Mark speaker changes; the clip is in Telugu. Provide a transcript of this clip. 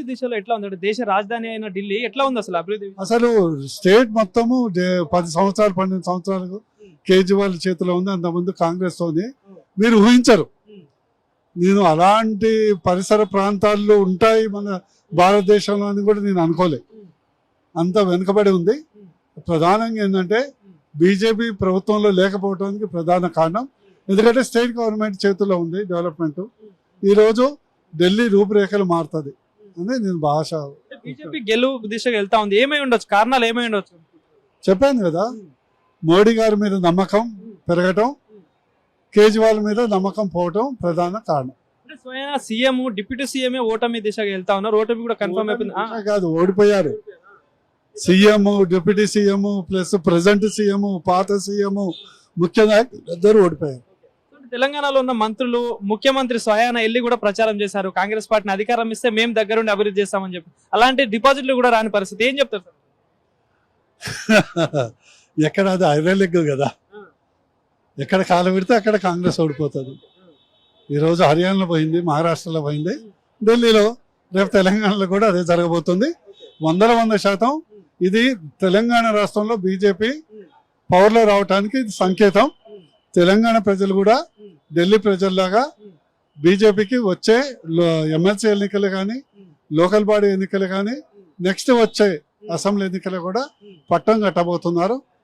Speaker 1: అభివృద్ధి దిశలో ఎట్లా ఉంది అంటే దేశ రాజధాని అయిన ఢిల్లీ ఎట్లా ఉంది అసలు అభివృద్ధి?
Speaker 2: అసలు స్టేట్ మొత్తము 10 సంవత్సరాలు 12 సంవత్సరాలు కేజ్రీవాల్ చేతిలో ఉంది. అంతకుముందు కాంగ్రెస్ తోని. మీరు ఊహించరు, నేను అలాంటి పరిసర ప్రాంతాల్లో ఉంటాయి మన భారతదేశంలో అని కూడా నేను అనుకోలే. అంత వెనుకబడి ఉంది. ప్రధానంగా ఏంటంటే బీజేపీ ప్రభుత్వంలో లేకపోవడానికి ప్రధాన కారణం. ఎందుకంటే స్టేట్ గవర్నమెంట్ చేతుల్లో ఉంది డెవలప్మెంట్. ఈరోజు ఢిల్లీ రూపురేఖలు మారుతుంది అని నేను భాష
Speaker 1: బీజేపీ గెలుపు దిశగా వెళ్తా ఉంది. ఏమై ఉండొచ్చు, కారణాలు ఏమై ఉండొచ్చు?
Speaker 2: చెప్పాను కదా, మోడీ గారి మీద నమ్మకం పెరగటం, కేజ్రీవాల్ మీద నమ్మకం పోవటం ప్రధాన కారణం.
Speaker 1: అంటే స్వయం సీఎం డిప్యూటీ సీఎం ఓటమి దిశగా వెళ్తా ఉన్నారు. ఓటమి కూడా కన్ఫర్మ్ అయిపోయింది.
Speaker 2: కాదు, ఓడిపోయారు. CM, deputy CM plus present CM, పాత సీఎం, ముఖ్య నాయకులు ఇద్దరు ఓడిపోయారు.
Speaker 1: తెలంగాణలో ఉన్న మంత్రులు ముఖ్యమంత్రి స్వయాన వెళ్ళి కూడా ప్రచారం చేశారు, కాంగ్రెస్ పార్టీని అధికారం ఇస్తే మేము దగ్గరుండి అభివృద్ధి చేస్తామని చెప్పి. అలాంటి డిపాజిట్లు కూడా రాని పరిస్థితి. ఏం చెప్తారు సార్?
Speaker 2: ఎక్కడ అది ఐరన్ కదా, ఎక్కడ కాలు పెడితే అక్కడ కాంగ్రెస్ ఓడిపోతుంది. ఈరోజు హర్యానాలో పోయింది, మహారాష్ట్రలో పోయింది, ఢిల్లీలో, రేపు తెలంగాణలో కూడా అదే జరగబోతుంది. 100% ఇది తెలంగాణ రాష్ట్రంలో బీజేపీ పవర్లో రావడానికి ఇది సంకేతం. తెలంగాణ ప్రజలు కూడా ఢిల్లీ ప్రజల్లాగా బీజేపీకి వచ్చే ఎమ్మెల్సీ ఎన్నికలు కానీ, లోకల్ బాడీ ఎన్నికలు కానీ, నెక్స్ట్ వచ్చే అసెంబ్లీ ఎన్నికలు కూడా పట్టం కట్టబోతున్నారు.